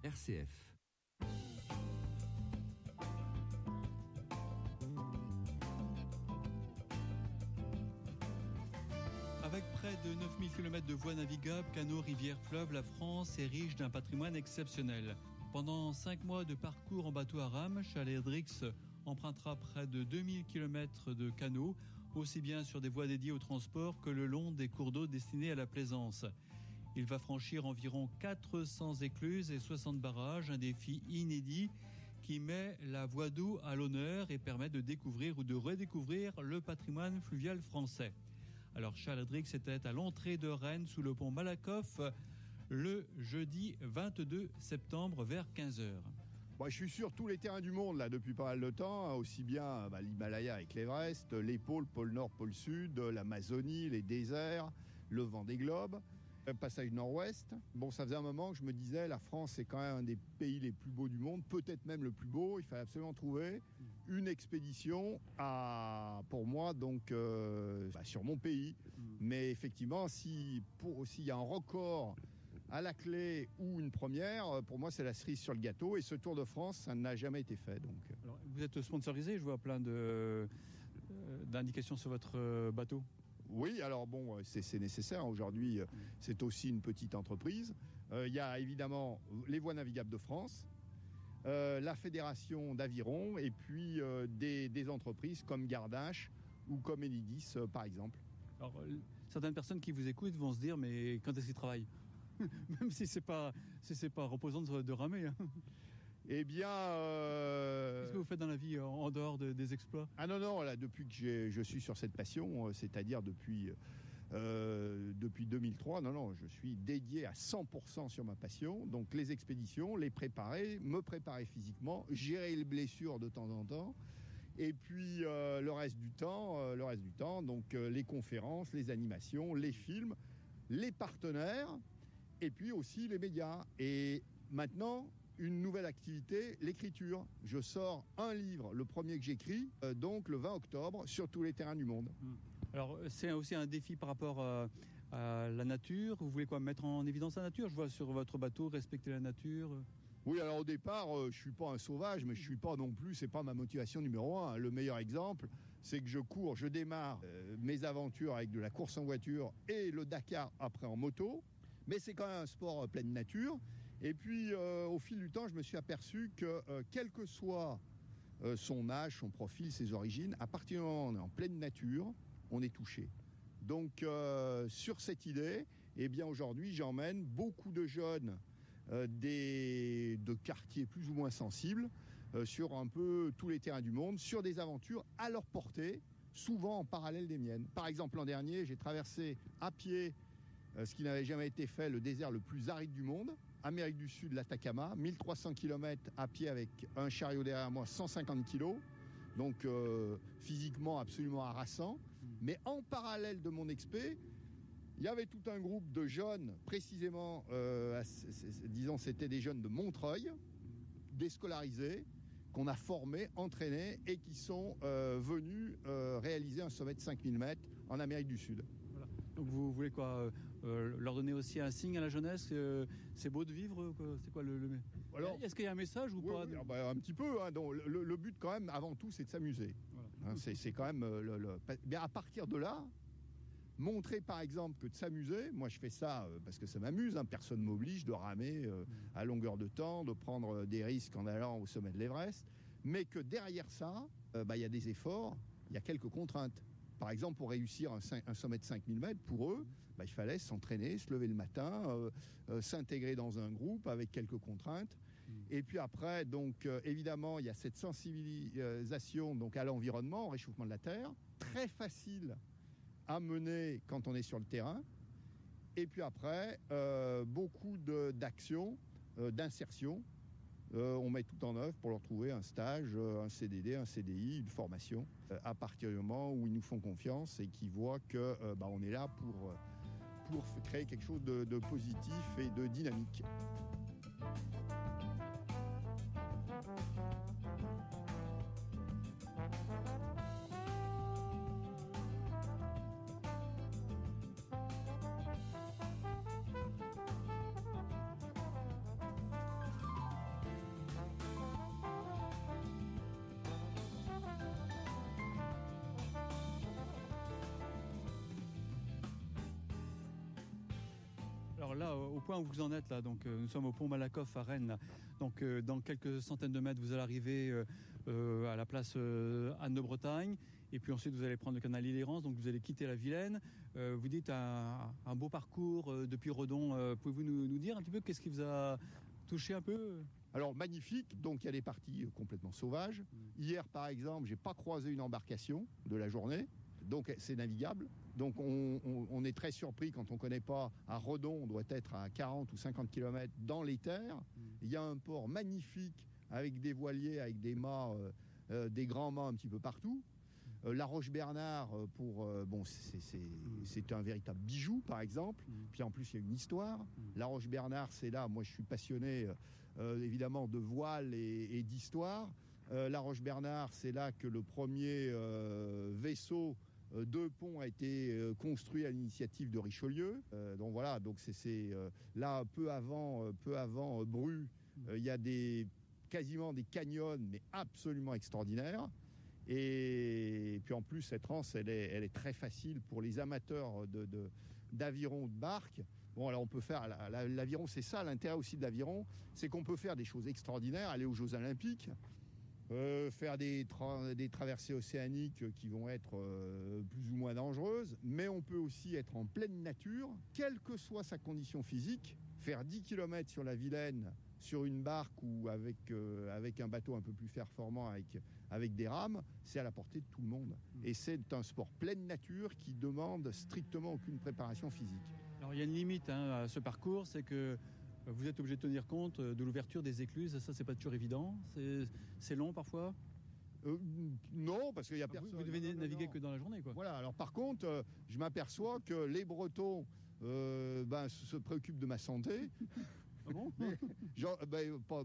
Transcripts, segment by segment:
RCF. Avec près de 9000 km de voies navigables, canaux, rivières, fleuves, la France est riche d'un patrimoine exceptionnel. Pendant 5 mois de parcours en bateau à rame, Charles-Hendrix empruntera près de 2000 km de canaux, aussi bien sur des voies dédiées au transport que le long des cours d'eau destinés à la plaisance. Il va franchir environ 400 écluses et 60 barrages, un défi inédit qui met la voie d'eau à l'honneur et permet de découvrir ou de redécouvrir le patrimoine fluvial français. Alors Charles-Hendrix était à l'entrée de Rennes sous le pont Malakoff le jeudi 22 septembre vers 15h. Moi, je suis sur tous les terrains du monde là depuis pas mal de temps, aussi bien l'Himalaya avec l'Everest, les pôles, pôle Nord, pôle Sud, l'Amazonie, les déserts, le Vendée Globe, le passage Nord-Ouest. Bon, ça faisait un moment que je me disais, la France est quand même un des pays les plus beaux du monde, peut-être même le plus beau. Il fallait absolument trouver une expédition pour moi, donc sur mon pays. Mais effectivement, s'il y a un record à la clé ou une première, pour moi c'est la cerise sur le gâteau, et ce Tour de France, ça n'a jamais été fait. Donc. Alors, vous êtes sponsorisé, je vois plein d'indications sur votre bateau. Oui, alors bon, c'est nécessaire. Aujourd'hui, c'est aussi une petite entreprise. Il y a évidemment les voies navigables de France, la Fédération d'Aviron, et puis des entreprises comme Gardache ou comme Enidis, par exemple. Alors, certaines personnes qui vous écoutent vont se dire, mais quand est-ce qu'ils travaillent ? Même si c'est pas reposant de ramer. Hein. Eh bien... Qu'est-ce que vous faites dans la vie en dehors des exploits ? Ah non, là, depuis que je suis sur cette passion, c'est-à-dire depuis 2003, je suis dédié à 100% sur ma passion. Donc les expéditions, les préparer, me préparer physiquement, gérer les blessures de temps en temps. Et puis le reste du temps, donc les conférences, les animations, les films, les partenaires, et puis aussi les médias. Et maintenant, une nouvelle activité, l'écriture. Je sors un livre, le premier que j'écris, donc le 20 octobre, sur tous les terrains du monde. Alors, c'est aussi un défi par rapport à la nature. Vous voulez mettre en évidence la nature ? Je vois sur votre bateau, respecter la nature. Oui, alors au départ, je suis pas un sauvage, mais je suis pas non plus, c'est pas ma motivation numéro 1. Le meilleur exemple, c'est que je démarre mes aventures avec de la course en voiture et le Dakar après en moto. Mais c'est quand même un sport pleine nature. Et puis, au fil du temps, je me suis aperçu que, quel que soit son âge, son profil, ses origines, à partir du moment où on est en pleine nature, on est touché. Donc, sur cette idée, eh bien, aujourd'hui, j'emmène beaucoup de jeunes de quartiers plus ou moins sensibles sur un peu tous les terrains du monde, sur des aventures à leur portée, souvent en parallèle des miennes. Par exemple, l'an dernier, j'ai traversé à pied ce qui n'avait jamais été fait, le désert le plus aride du monde, Amérique du Sud, l'Atacama, 1300 km à pied avec un chariot derrière moi, 150 kg, donc physiquement absolument harassant. Mais en parallèle de mon expé, il y avait tout un groupe de jeunes, précisément, disons c'était des jeunes de Montreuil, déscolarisés, qu'on a formés, entraînés et qui sont venus réaliser un sommet de 5000 mètres en Amérique du Sud. Voilà. Donc vous voulez leur donner aussi un signe à la jeunesse, c'est beau de vivre, c'est quoi Alors, est-ce qu'il y a un message ou pas? Oui, un petit peu. Hein, donc, le but quand même, avant tout, c'est de s'amuser. Voilà. Hein, c'est quand même Mais à partir de là, montrer par exemple que de s'amuser, moi je fais ça parce que ça m'amuse, hein, personne ne m'oblige de ramer à longueur de temps, de prendre des risques en allant au sommet de l'Everest, mais que derrière ça, y a des efforts, il y a quelques contraintes. Par exemple, pour réussir un sommet de 5000 mètres, pour eux, il fallait s'entraîner, se lever le matin, s'intégrer dans un groupe avec quelques contraintes. Et puis après, donc, évidemment, il y a cette sensibilisation donc, à l'environnement, au réchauffement de la Terre, très facile à mener quand on est sur le terrain. Et puis après, beaucoup d'actions, d'insertion. On met tout en œuvre pour leur trouver un stage, un CDD, un CDI, une formation, à partir du moment où ils nous font confiance et qu'ils voient que on est là pour créer quelque chose de positif et de dynamique. Alors là, au point où vous en êtes là, donc nous sommes au pont Malakoff à Rennes. Là. Donc dans quelques centaines de mètres, vous allez arriver à la place Anne de Bretagne. Et puis ensuite, vous allez prendre le canal Île-et-Rance, donc vous allez quitter la Vilaine. Vous dites un beau parcours depuis Redon. Pouvez-vous nous dire un petit peu qu'est-ce qui vous a touché un peu? Alors magnifique, donc il y a des parties complètement sauvages. Hier par exemple, j'ai pas croisé une embarcation de la journée, donc c'est navigable. Donc on est très surpris quand on ne connaît pas. À Redon, on doit être à 40 ou 50 km dans les terres. Il y a un port magnifique avec des voiliers, avec des mâts, des grands mâts un petit peu partout. La Roche-Bernard, c'est un véritable bijou, par exemple. Puis en plus, il y a une histoire. La Roche-Bernard, c'est là, moi je suis passionné évidemment de voile et d'histoire. La Roche-Bernard, c'est là que le premier vaisseau de pont a été construit à l'initiative de Richelieu. Donc voilà, donc c'est là peu avant Bru, il y a quasiment des canyons, mais absolument extraordinaires. Et puis en plus, cette Rance, elle est très facile pour les amateurs d'aviron ou de barque. Bon, alors on peut faire l'aviron, c'est ça l'intérêt aussi de l'aviron, c'est qu'on peut faire des choses extraordinaires, aller aux Jeux Olympiques, faire des traversées océaniques qui vont être plus ou moins dangereuses, mais on peut aussi être en pleine nature, quelle que soit sa condition physique, faire 10 km sur la Vilaine, sur une barque ou avec un bateau un peu plus performant avec des rames, c'est à la portée de tout le monde. Et c'est un sport pleine nature qui demande strictement aucune préparation physique. Alors il y a une limite à ce parcours, c'est que vous êtes obligé de tenir compte de l'ouverture des écluses. Ça, c'est pas toujours évident. C'est long parfois. Non, parce qu'il y a personne. Vous devez naviguer que dans la journée, quoi. Voilà. Alors par contre, je m'aperçois que les Bretons se préoccupent de ma santé. Ah bon? Genre,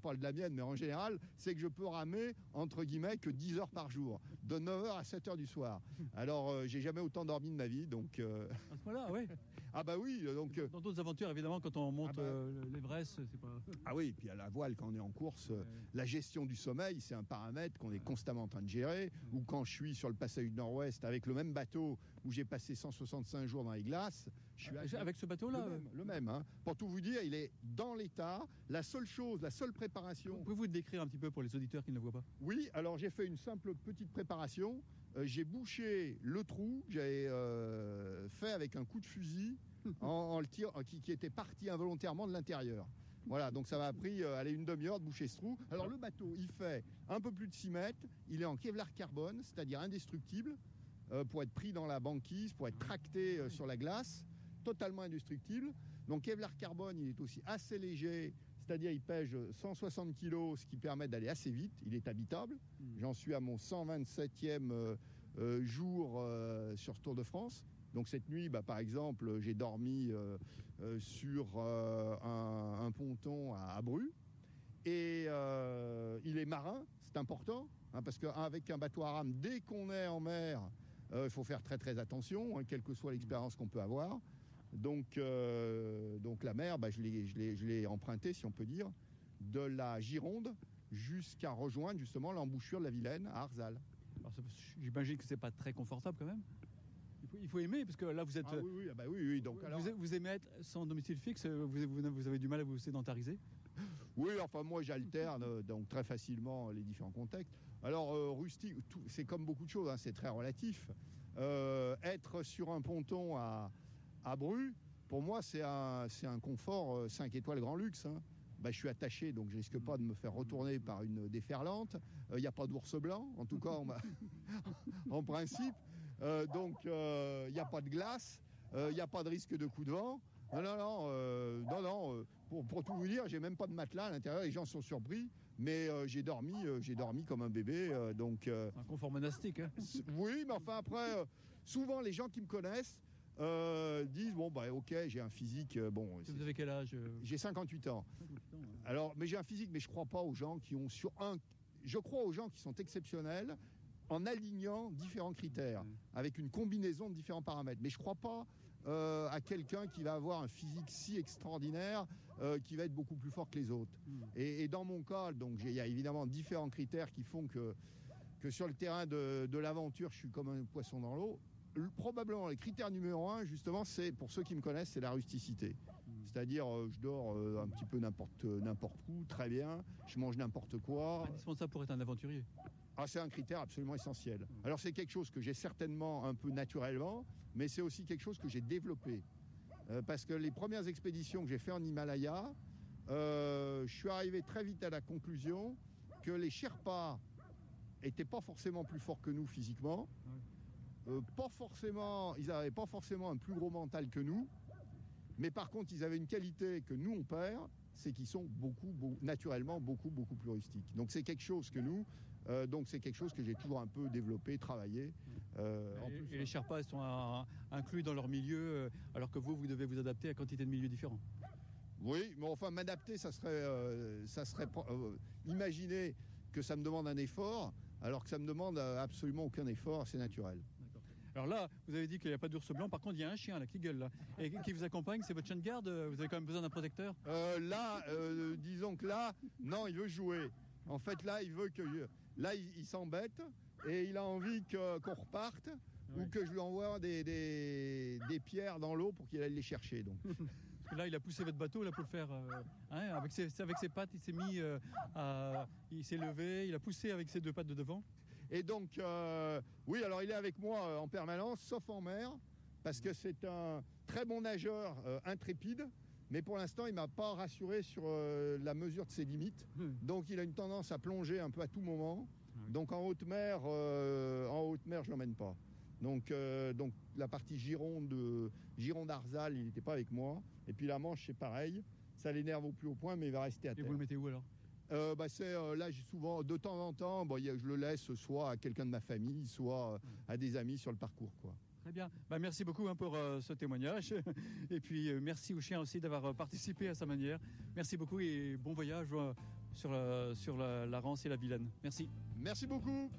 pas de la mienne, mais en général, c'est que je peux ramer, entre guillemets, que 10 heures par jour, de 9h à 7h du soir. Alors, j'ai jamais autant dormi de ma vie, donc... À ce moment-là, oui. Ah bah oui, donc... Dans d'autres aventures, évidemment, quand on monte l'Everest, c'est pas... Ah oui, puis à la voile, quand on est en course, la gestion du sommeil, c'est un paramètre qu'on est constamment en train de gérer. Ou quand je suis sur le passage du Nord-Ouest, avec le même bateau, où j'ai passé 165 jours dans les glaces... Avec ce bateau-là Le même, hein. Pour tout vous dire, il est dans l'état. La seule préparation... Pouvez-vous le décrire un petit peu pour les auditeurs qui ne le voient pas? Oui, alors j'ai fait une simple petite préparation. J'ai bouché le trou que j'avais fait avec un coup de fusil en le tir, qui était parti involontairement de l'intérieur. Voilà, donc ça m'a pris une demi-heure de boucher ce trou. Alors le bateau, il fait un peu plus de 6 mètres. Il est en Kevlar carbone, c'est-à-dire indestructible, pour être pris dans la banquise, pour être tracté sur la glace. Totalement indestructible. Donc Kevlar carbone, il est aussi assez léger, c'est-à-dire il pèse 160 kg, ce qui permet d'aller assez vite. Il est habitable. J'en suis à mon 127e jour sur ce Tour de France. Donc cette nuit, par exemple, j'ai dormi sur un ponton à Bru. Et il est marin, c'est important, parce qu'avec un bateau à rame, dès qu'on est en mer, il faut faire très très attention, quelle que soit l'expérience qu'on peut avoir. Donc la mer, je l'ai empruntée, si on peut dire, de la Gironde jusqu'à rejoindre justement l'embouchure de la Vilaine à Arzal. J'imagine que c'est pas très confortable quand même. Il faut aimer, parce que là vous êtes... Oui. Donc, vous aimez être sans domicile fixe, vous avez du mal à vous sédentariser? Oui, enfin moi j'alterne donc très facilement les différents contextes. Alors rustique, c'est comme beaucoup de choses, c'est très relatif. Être sur un ponton à Bru, pour moi, c'est un confort 5 étoiles grand luxe. Je suis attaché, donc je risque pas de me faire retourner par une déferlante. Il n'y a pas d'ours blanc, en tout cas, en principe. Donc, il n'y a pas de glace, il n'y a pas de risque de coup de vent. Non. Pour tout vous dire, j'ai même pas de matelas à l'intérieur. Les gens sont surpris, mais j'ai dormi comme un bébé. Un confort monastique. Oui, mais enfin après, souvent les gens qui me connaissent disent ok, j'ai un physique Vous avez quel âge? J'ai 58 ans. Alors, mais j'ai un physique, mais je crois pas aux gens qui ont je crois aux gens qui sont exceptionnels en alignant différents critères, avec une combinaison de différents paramètres. Mais je crois pas à quelqu'un qui va avoir un physique si extraordinaire, qui va être beaucoup plus fort que les autres. Et dans mon cas, donc il y a évidemment différents critères qui font que sur le terrain de l'aventure, je suis comme un poisson dans l'eau. Probablement, les critères numéro 1, justement, c'est, pour ceux qui me connaissent, c'est la rusticité. C'est-à-dire, je dors un petit peu n'importe où, très bien, je mange n'importe quoi. Indispensable pour être un aventurier. Ah, c'est un critère absolument essentiel. Alors c'est quelque chose que j'ai certainement un peu naturellement, mais c'est aussi quelque chose que j'ai développé. Parce que les premières expéditions que j'ai fait en Himalaya, je suis arrivé très vite à la conclusion que les Sherpas n'étaient pas forcément plus forts que nous physiquement, ils n'avaient pas forcément un plus gros mental que nous, mais par contre ils avaient une qualité que nous on perd, c'est qu'ils sont naturellement beaucoup plus rustiques. Donc c'est quelque chose que nous, c'est quelque chose que j'ai toujours un peu développé, travaillé. Et les Sherpas sont inclus dans leur milieu, alors que vous devez vous adapter à quantité de milieux différents. Oui, mais enfin m'adapter, ça serait imaginer que ça me demande un effort, alors que ça me demande absolument aucun effort, c'est naturel. Alors là, vous avez dit qu'il n'y a pas d'ours blanc. Par contre, il y a un chien là qui gueule là et qui vous accompagne. C'est votre chien de garde. Vous avez quand même besoin d'un protecteur. Disons que là, non, il veut jouer. En fait, là, il s'embête et il a envie qu'on reparte ou que je lui envoie des pierres dans l'eau pour qu'il aille les chercher. Donc. Parce que là, il a poussé votre bateau là pour le faire. Avec ses pattes, il s'est mis, il s'est levé, il a poussé avec ses deux pattes de devant. Et donc, oui, alors il est avec moi en permanence, sauf en mer, parce que c'est un très bon nageur intrépide, mais pour l'instant, il ne m'a pas rassuré sur la mesure de ses limites. Donc, il a une tendance à plonger un peu à tout moment. Donc, en haute mer, je ne l'emmène pas. Donc, la partie Gironde-Arzal, il n'était pas avec moi. Et puis la Manche, c'est pareil. Ça l'énerve au plus haut point, mais il va rester à terre. Et vous le mettez où alors ? Là, j'ai souvent, de temps en temps, je le laisse soit à quelqu'un de ma famille, soit à des amis sur le parcours, quoi. Très bien. Merci beaucoup pour ce témoignage. Et puis merci au chien aussi d'avoir participé à sa manière. Merci beaucoup et bon voyage sur la Rance et la Vilaine. Merci. Merci beaucoup.